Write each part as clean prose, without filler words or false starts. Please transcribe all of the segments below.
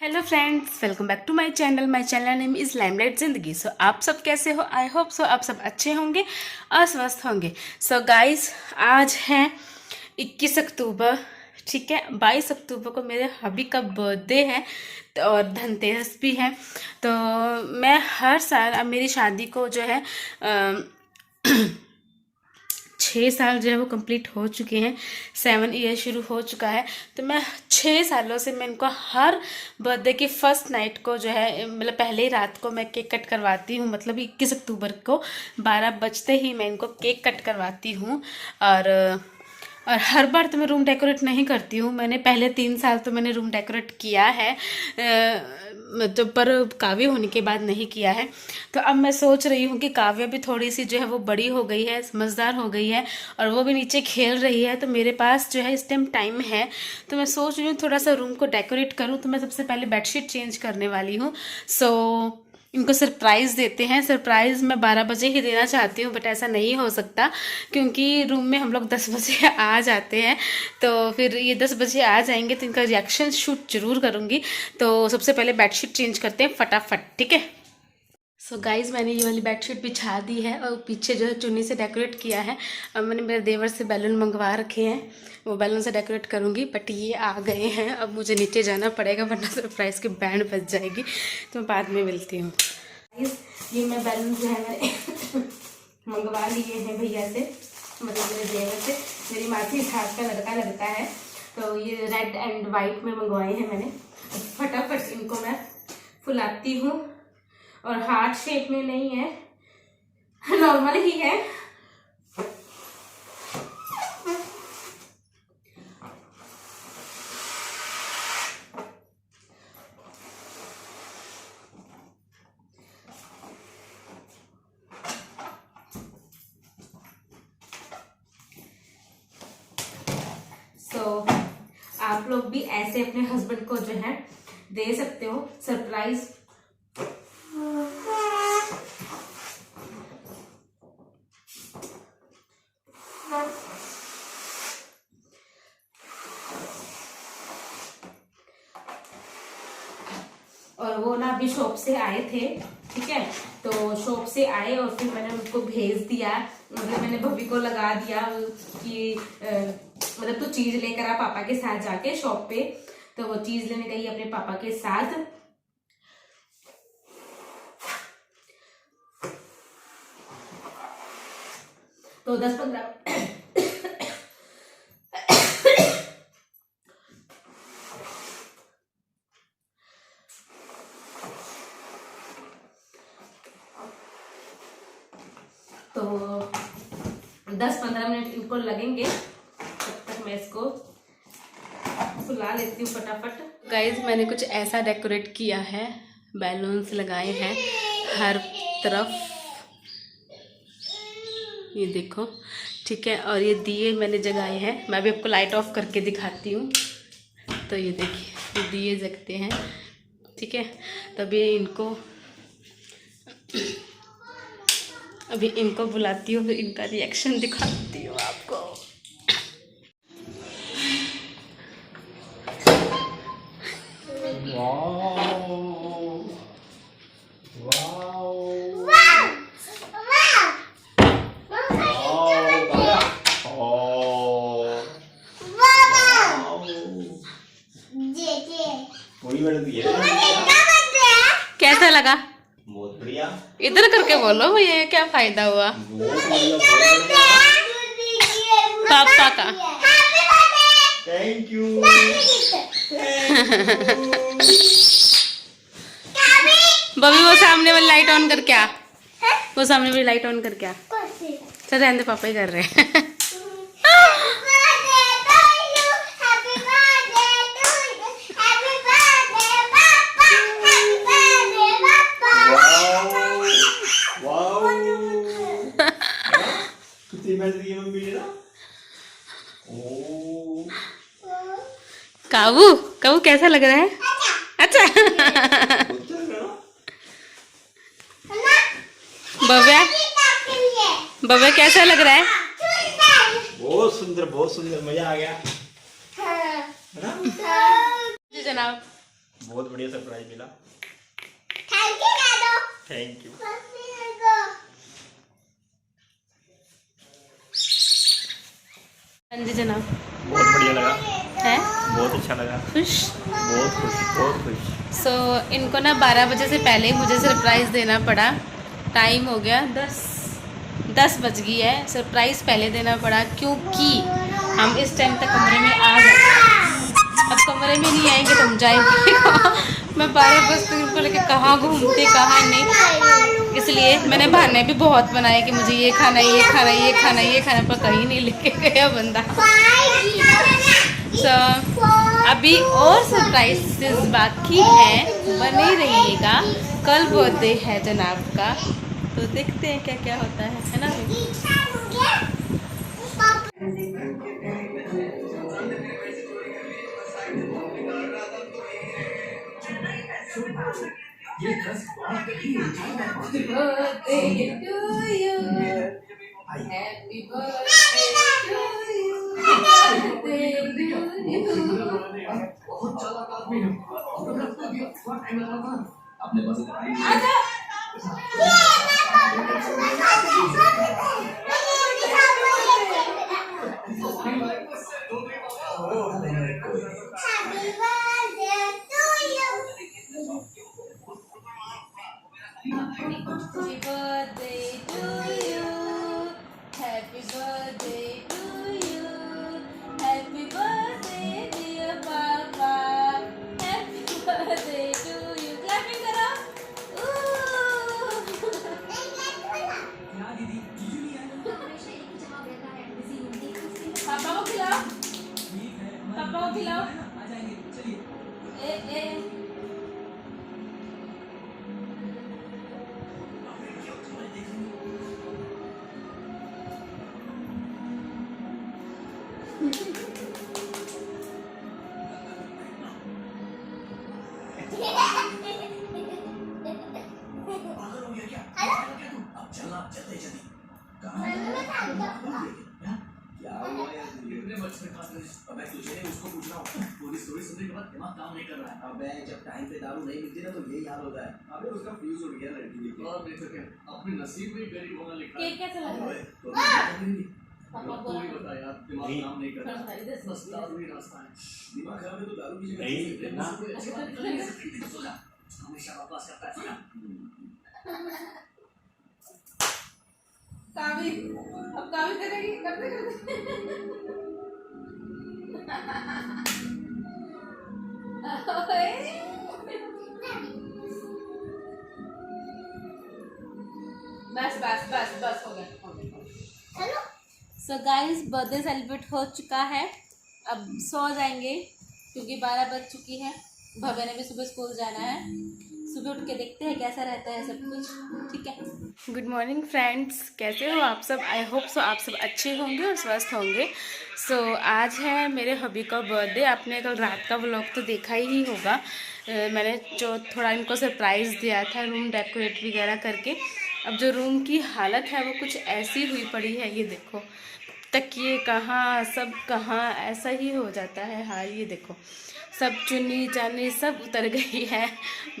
Hello friends, welcome back to my channel name is limelight ज़िंदगी। So आप सब कैसे हो? आई होप सो आप सब अच्छे होंगे और स्वस्थ होंगे। सो गाइस, आज है 21 अक्टूबर, ठीक है। 22 अक्टूबर को मेरे हबी का बर्थडे है और धनतेरस भी है। तो मैं हर साल, अब मेरी शादी को जो है 6 साल जो है वो कंप्लीट हो चुके हैं, 7 ईयर शुरू हो चुका है। तो मैं 6 सालों से मैं इनको हर बर्थडे की फर्स्ट नाइट को जो है, मतलब पहले ही रात को मैं केक कट करवाती हूँ। मतलब 21 अक्टूबर को 12 बजते ही मैं इनको केक कट करवाती हूँ। और हर बार तो मैं रूम डेकोरेट नहीं करती हूँ। मैंने पहले 3 साल तो मैंने रूम डेकोरेट किया है, तो पर काव्य होने के बाद नहीं किया है। तो अब मैं सोच रही हूँ कि काव्य भी थोड़ी सी जो है वो बड़ी हो गई है, समझदार हो गई है और वो भी नीचे खेल रही है। तो मेरे पास जो है इस टाइम टाइम है, तो मैं सोच रही हूँ थोड़ा सा रूम को डेकोरेट करूँ। तो मैं सबसे पहले बेडशीट चेंज करने वाली हूँ। सो इनको सरप्राइज़ देते हैं। सरप्राइज़ मैं 12 बजे ही देना चाहती हूँ, बट ऐसा नहीं हो सकता क्योंकि रूम में हम लोग 10 बजे आ जाते हैं। तो फिर ये 10 बजे आ जाएंगे तो इनका रिएक्शन शूट जरूर करूँगी। तो सबसे पहले बेडशीट चेंज करते हैं फटाफट, ठीक है। सो गाइज़, मैंने ये वाली बेडशीट बिछा दी है और पीछे जो है चुन्नी से डेकोरेट किया है। अब मैंने मेरे देवर से बैलून मंगवा रखे हैं, वो बैलून से डेकोरेट करूँगी। बट ये आ गए हैं, अब मुझे नीचे जाना पड़ेगा वरना सरप्राइज़ की बैंड बज जाएगी। तो मैं बाद में मिलती हूँ। ये मैं बैलून जो है मैंने मंगवा लिए हैं भैया से, मतलब मेरे देवर से। मेरी मासी सास का लड़का लगता है, तो ये रेड एंड वाइट में मंगवाए हैं मैंने। फटाफट इनको मैं फुलाती हूँ, और हार्ट शेप में नहीं है, नॉर्मल ही है। सो आप लोग भी ऐसे अपने हस्बैंड को जो है दे सकते हो सरप्राइज। और वो ना अभी शॉप से आए थे, ठीक है। तो शॉप से आए और फिर मैंने उनको भेज दिया, मतलब मैंने भभी को लगा दिया कि मतलब तू चीज लेकर आ पापा के साथ जाके शॉप पे। तो वो चीज लेने गई अपने पापा के साथ। तो 10-15 तो 10-15 मिनट इनको लगेंगे, तब तक मैं इसको फुला लेती हूँ फटाफट। गाइज, मैंने कुछ ऐसा डेकोरेट किया है, बैलून्स लगाए हैं हर तरफ, ये देखो, ठीक है। और ये दिए मैंने जगाए हैं, मैं भी आपको लाइट ऑफ करके दिखाती हूँ। तो ये देखिए, ये दिए जगते हैं, ठीक है। तभी अभी इनको बुलाती हूँ, फिर इनका रिएक्शन दिखाती हूँ आपको। कैसा लगा? बहुत बढ़िया। इधर करके बोलो भैया, क्या फायदा हुआ पापा का? Thank you. बबी, वो सामने वाली लाइट ऑन करके आ, वो सामने वाली लाइट ऑन करके आ। चल रहने दे, पापा ही कर रहे हैं। मम्मी ने ना, काबू काबू कैसा लग रहा है? अच्छा। बब्या, बब्या कैसा लग रहा है? बहुत सुंदर, बहुत सुंदर, मजा आ गया है ना? जी जनाब, बहुत बढ़िया सरप्राइज मिला। Thank you. हाँ जी जनाब। बहुत बढ़िया लगा है बहुत अच्छा लगा। खुश। बहुत खुश बहुत खुश। सो इनको ना 12 बजे से पहले ही मुझे सरप्राइज़ देना पड़ा। टाइम हो गया 10 बज गई है। सरप्राइज़ पहले देना पड़ा क्योंकि हम इस टाइम तक कमरे में आ गए। अब कमरे में नहीं आएंगे तो हम जाएंगे कहाँ? मैं 12 बजे तक इनको लेके कहाँ घूमते कहाँ नहीं। इसलिए मैंने बहाने भी बहुत बनाए कि मुझे ये खाना ये खाना ये खाना ये खाना, पर कहीं नहीं लेके गया बंदा। So, अभी और सरप्राइजेस बाकी हैं, बने रहिएगा। कल बर्थडे है जनाब का, तो देखते हैं क्या क्या होता है ना। Happy birthday to you. Happy birthday to you. Happy birthday dear Papa. Happy birthday to you. Clapping करो. पापा को खिलाओ. पापा को खिलाओ. ए अबे जब टाइम पे दारू नहीं मिलती ना तो यही हाल होता है। अबे उसका फ्यूज उड़ गया लड़की के और नहीं तो क्या अपने नसीब में गरीब होना लिखा है। कैसा लगा तो पापा को ही बता यार, दिमाग काम नहीं कर रहा। बस दारू ही रास्ता है। दिमाग खराब है तो दारू की जगह अच्छी बात कर सो जा। हमेशा वापस करता है। कावी अब कावी करेगी करते करते। बस हो गया। सो गाइस बर्थडे सेलिब्रेट हो चुका है, अब सो जाएंगे क्योंकि 12 बज चुकी है। भव्य ने भी सुबह स्कूल जाना है, सुबह उठ के देखते हैं कैसा रहता है सब कुछ। ठीक है। गुड मॉर्निंग फ्रेंड्स, कैसे हो आप सब? आई होप सो आप सब अच्छे होंगे और स्वस्थ होंगे। सो आज है मेरे हबी का बर्थडे। आपने कल रात का व्लॉग तो देखा ही होगा। मैंने जो थोड़ा इनको सरप्राइज़ दिया था रूम डेकोरेट वगैरह करके। अब जो रूम की हालत है वो कुछ ऐसी हुई पड़ी है, ये देखो तकिए कहाँ सब कहाँ ऐसा ही हो जाता है हाल। ये देखो सब चुन्नी चानी सब उतर गई है,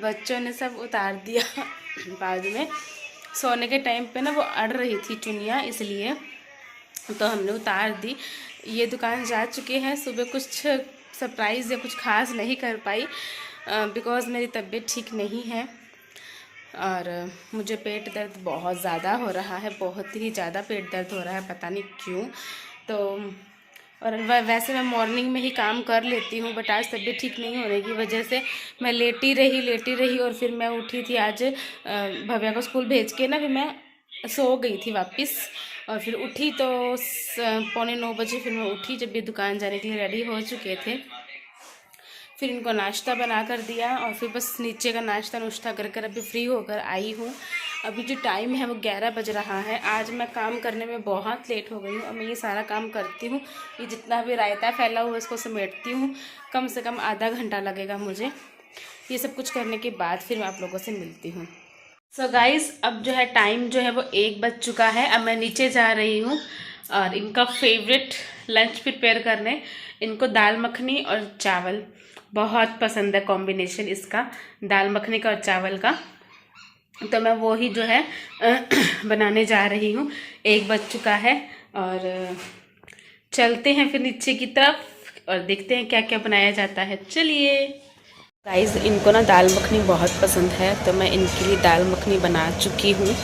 बच्चों ने सब उतार दिया। बाद में सोने के टाइम पे ना वो अड़ रही थी चुन्नियाँ, इसलिए तो हमने उतार दी। ये दुकान जा चुके हैं। सुबह कुछ सरप्राइज़ या कुछ खास नहीं कर पाई बिकॉज़ मेरी तबीयत ठीक नहीं है और मुझे पेट दर्द बहुत ज़्यादा हो रहा है, बहुत ही ज़्यादा पेट दर्द हो रहा है, पता नहीं क्यों। तो और वैसे मैं मॉर्निंग में ही काम कर लेती हूँ, बट आज तबीयत ठीक नहीं होने की वजह से मैं लेटी रही और फिर मैं उठी थी आज भव्या को स्कूल भेज के ना, फिर मैं सो गई थी वापस और फिर उठी तो 8:45 बजे फिर मैं उठी जब ये दुकान जाने के लिए रेडी हो चुके थे। फिर इनको नाश्ता बना कर दिया और फिर बस नीचे का नाश्ता नुश्ता कर अभी फ्री होकर आई हूँ। अभी जो टाइम है वो 11 बज रहा है। आज मैं काम करने में बहुत लेट हो गई हूँ और मैं ये सारा काम करती हूँ, ये जितना भी रायता फैला हुआ है इसको समेटती हूँ, कम से कम आधा घंटा लगेगा मुझे। ये सब कुछ करने के बाद फिर मैं आप लोगों से मिलती हूँ। सो गाइज़ अब जो है टाइम जो है वो 1 बज चुका है। अब मैं नीचे जा रही हूँ और इनका फेवरेट लंच प्रिपेयर करने। इनको दाल मखनी और चावल बहुत पसंद है कॉम्बिनेशन इसका, दाल मखनी का और चावल का। तो मैं वो ही जो है बनाने जा रही हूँ। 1 बज चुका है और चलते हैं फिर नीचे की तरफ और देखते हैं क्या क्या बनाया जाता है। चलिए गाइस, इनको ना दाल मखनी बहुत पसंद है तो मैं इनके लिए दाल मखनी बना चुकी हूँ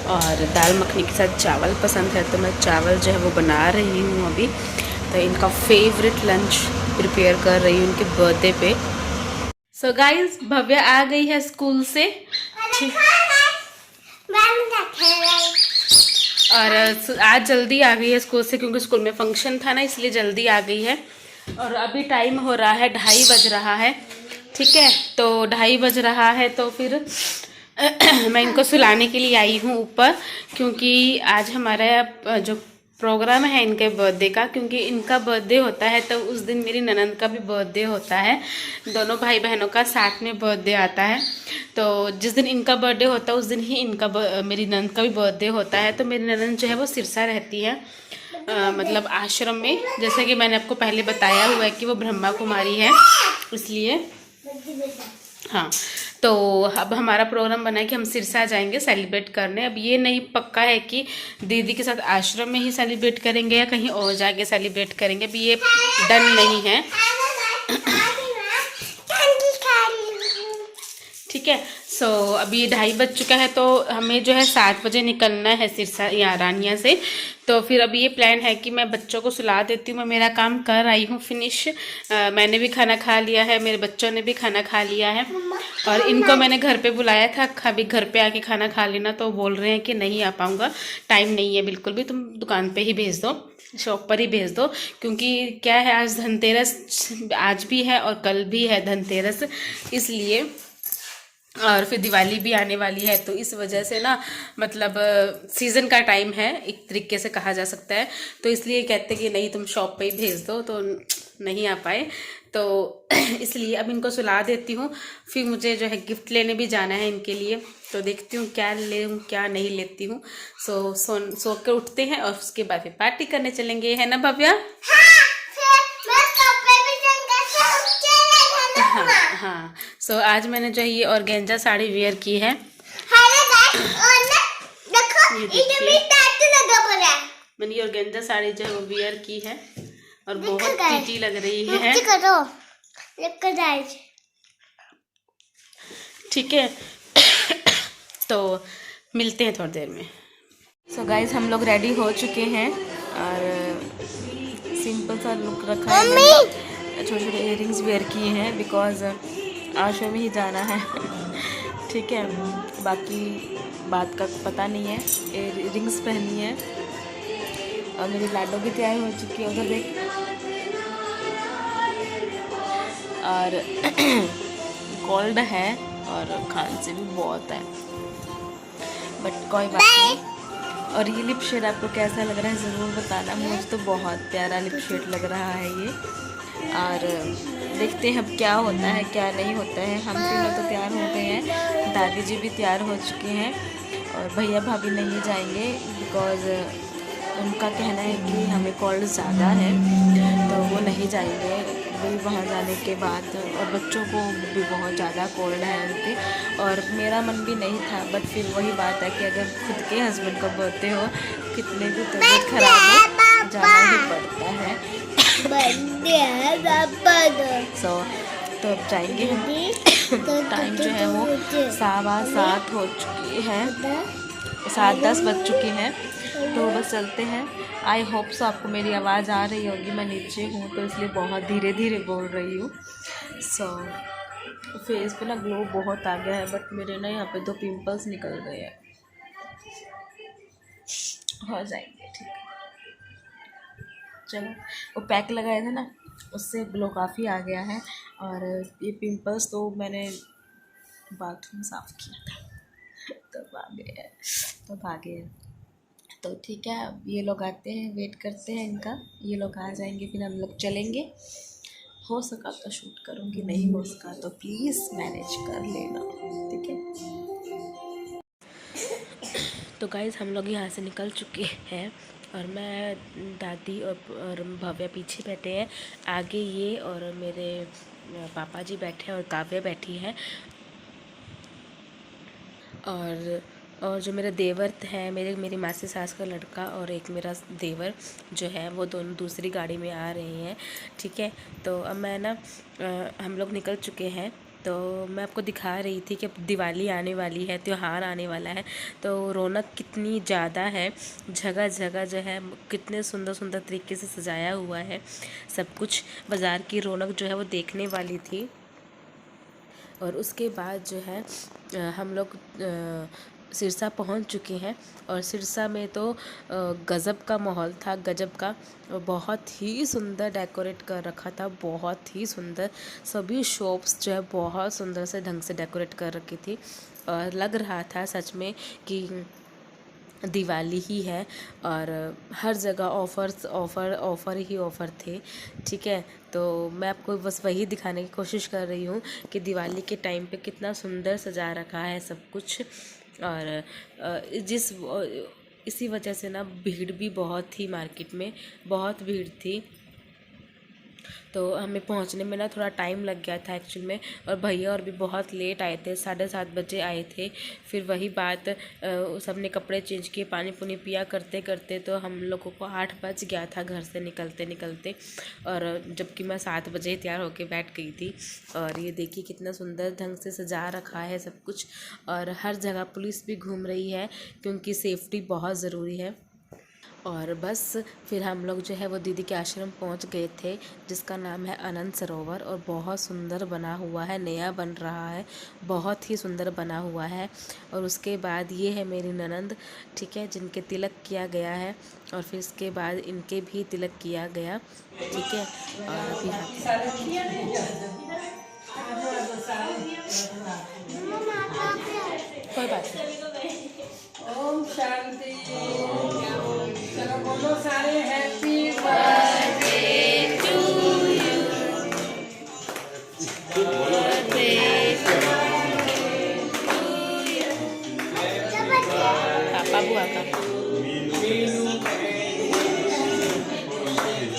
और दाल मखनी के साथ चावल पसंद है तो मैं चावल जो है वो बना रही हूँ अभी। तो इनका फेवरेट लंच प्रिपेयर कर रही हूँ उनके बर्थडे पे। सो गाइस, भव्या आ गई है स्कूल से और आज जल्दी आ गई है स्कूल से क्योंकि स्कूल में फंक्शन था ना, इसलिए जल्दी आ गई है। और अभी टाइम हो रहा है 2:30 बज रहा है, ठीक है। तो 2:30 बज रहा है तो फिर मैं इनको सुलाने के लिए आई हूँ ऊपर, क्योंकि आज हमारा जो प्रोग्राम है इनके बर्थडे का, क्योंकि इनका बर्थडे होता है तो उस दिन मेरी ननंद का भी बर्थडे होता है। दोनों भाई बहनों का साथ में बर्थडे आता है। तो जिस दिन इनका बर्थडे होता है उस दिन ही मेरी ननंद का भी बर्थडे होता है। तो मेरी ननंद जो है वो सिरसा रहती है, मतलब आश्रम में, जैसे कि मैंने आपको पहले बताया हुआ है कि वो ब्रह्मा कुमारी है, इसलिए हाँ। तो अब हमारा प्रोग्राम बना है कि हम सिरसा जाएंगे सेलिब्रेट करने। अब ये नहीं पक्का है कि दीदी के साथ आश्रम में ही सेलिब्रेट करेंगे या कहीं और जाके सेलिब्रेट करेंगे, अभी ये डन नहीं है, ठीक है। सो अभी 2:30 बज चुका है तो हमें जो है 7 बजे निकलना है सिरसा या रानिया से। तो फिर अभी ये प्लान है कि मैं बच्चों को सुला देती हूँ। मैं मेरा काम कर आई हूँ फिनिश, मैंने भी खाना खा लिया है, मेरे बच्चों ने भी खाना खा लिया है और इनको मैंने घर पे बुलाया था, अभी घर पे आके खाना खा लेना। तो बोल रहे हैं कि नहीं आ पाऊँगा, टाइम नहीं है बिल्कुल भी, तुम दुकान पे ही भेज दो, शॉप पर ही भेज दो, क्योंकि क्या है आज धनतेरस आज भी है और कल भी है धनतेरस, इसलिए और फिर दिवाली भी आने वाली है। तो इस वजह से ना, मतलब सीज़न का टाइम है एक तरीके से कहा जा सकता है, तो इसलिए कहते कि नहीं तुम शॉप पे ही भेज दो, तो नहीं आ पाए। तो इसलिए अब इनको सुला देती हूँ, फिर मुझे जो है गिफ्ट लेने भी जाना है इनके लिए, तो देखती हूँ क्या ले क्या नहीं लेती हूँ। सो कर उठते हैं और उसके बाद फिर पार्टी करने चलेंगे, है ना भव्या? हाँ। सो आज मैंने जो ये ऑर्गेन्जा साड़ी वेयर की है, ये देखिए मैंने ये ऑर्गेन्जा साड़ी जो है वो वेयर की है और बहुत प्रीटी लग रही है, ठीक है। तो मिलते हैं थोड़ी देर में। सो गाइज, हम लोग रेडी हो चुके हैं और सिंपल सा लुक रखा है, छोटे छोटे इयररिंग्स वेयर किए हैं बिकॉज आश्रम में ही जाना है, ठीक है। बाकी बात का पता नहीं है, इयररिंग्स पहनी है और मेरी लाडो भी तैयार हो चुकी है उधर देख, और कोल्ड है और खांसी भी बहुत है, बट कोई बात नहीं। और ये लिप शेड आपको कैसा लग रहा है ज़रूर बताना, मुझे तो बहुत प्यारा लिप शेड लग रहा है ये, और देखते हैं अब क्या होता है क्या नहीं होता है। हम तीनों तो तैयार हो गए हैं, दादी जी भी तैयार हो चुके हैं और भैया भाभी नहीं जाएंगे बिकॉज़ उनका कहना है कि हमें कोल्ड ज़्यादा है तो वो नहीं जाएंगे वही वहाँ जाने के बाद, और बच्चों को भी बहुत ज़्यादा कोल्ड है उनके, और मेरा मन भी नहीं था, बट फिर वही बात है कि अगर खुद के हस्बैंड का बर्थडे हो, कितने भी तबीयत खराब हो, जाना ही पड़ता है। तो अब जाएंगे हम, टाइम जो है वो 7:15 हो चुकी है, 7:10 बज चुके हैं, तो बस चलते हैं। आई होप सो आपको मेरी आवाज़ आ रही होगी, मैं नीचे हूँ तो इसलिए बहुत धीरे धीरे बोल रही हूँ। फेस पे ना ग्लो बहुत आ गया है, बट मेरे ना यहाँ पे 2 पिंपल्स निकल गए हैं, हो जाएंगे ठीक है। चलो, वो पैक लगाया था ना उससे ग्लो काफ़ी आ गया है, और ये पिंपल्स तो मैंने बाथरूम साफ़ किया था तब आ गए तो ठीक है। अब ये लोग आते हैं, वेट करते हैं इनका, ये लोग आ जाएंगे फिर हम लोग चलेंगे। हो सका तो शूट करूँगी, नहीं हो सका तो प्लीज़ मैनेज कर लेना, ठीक है। तो गाइज़, हम लोग यहाँ से निकल चुके हैं और मैं दादी और भव्या पीछे बैठे हैं, आगे ये और मेरे पापा जी बैठे हैं और काव्या बैठी है। और जो मेरा देवर है, मेरी मासी सास का लड़का और एक मेरा देवर जो है, वो दोनों दूसरी गाड़ी में आ रहे हैं। ठीक है, तो अब मैं ना हम लोग निकल चुके हैं। तो मैं आपको दिखा रही थी कि अब दिवाली आने वाली है, त्यौहार आने वाला है, तो रौनक कितनी ज़्यादा है। जगह जगह जो है कितने सुंदर सुंदर तरीके से सजाया हुआ है सब कुछ। बाज़ार की रौनक जो है वो देखने वाली थी। और उसके बाद जो है हम लोग सिरसा पहुंच चुके हैं। और सिरसा में तो गज़ब का माहौल था, गजब का। बहुत ही सुंदर डेकोरेट कर रखा था, बहुत ही सुंदर। सभी शॉप्स जो है बहुत सुंदर से ढंग से डेकोरेट कर रखी थी और लग रहा था सच में कि दिवाली ही है। और हर जगह ऑफ़र ही ऑफ़र थे। ठीक है, तो मैं आपको बस वही दिखाने की कोशिश कर रही हूँ कि दिवाली के टाइम पे कितना सुंदर सजा रखा है सब कुछ। और इसी वजह से ना भीड़ भी बहुत थी, मार्केट में बहुत भीड़ थी। तो हमें पहुंचने में ना थोड़ा टाइम लग गया था एक्चुअल में। और भैया और भी बहुत लेट आए थे, 7:30 बजे आए थे। फिर वही बात, सबने कपड़े चेंज किए, पानी पुनी पिया करते करते तो हम लोगों को 8 बज गया था घर से निकलते निकलते। और जबकि मैं 7 बजे तैयार होके बैठ गई थी। और ये देखिए कितना सुंदर ढंग से सजा रखा है सब कुछ। और हर जगह पुलिस भी घूम रही है क्योंकि सेफ्टी बहुत ज़रूरी है। और बस फिर हम लोग जो है वो दीदी के आश्रम पहुंच गए थे, जिसका नाम है आनंद सरोवर। और बहुत सुंदर बना हुआ है, नया बन रहा है, बहुत ही सुंदर बना हुआ है। और उसके बाद ये है मेरी ननंद, ठीक है, जिनके तिलक किया गया है। और फिर इसके बाद इनके भी तिलक किया गया। ठीक है, और अभी कोई बात नहीं। ओम शांति। चलो बोलो सारे हैप्पी बर्थडे टू यू। पापा बुआ का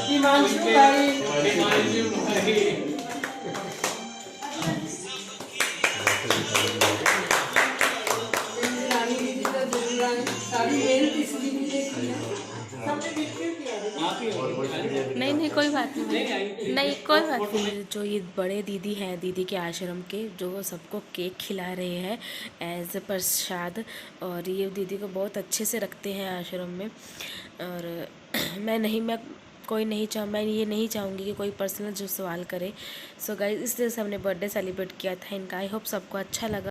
हिमांशु भाई। नहीं कोई बात नहीं कोई बात नहीं। जो ये बड़े दीदी हैं, दीदी के आश्रम के, जो वो सबको केक खिला रहे हैं एज ए प्रसाद। और ये दीदी को बहुत अच्छे से रखते हैं आश्रम में। और मैं ये नहीं चाहूँगी कि कोई पर्सनल जो सवाल करे। सो गाइस, इस तरह से हमने बर्थडे सेलिब्रेट किया था इनका। आई होप सबको अच्छा लगा।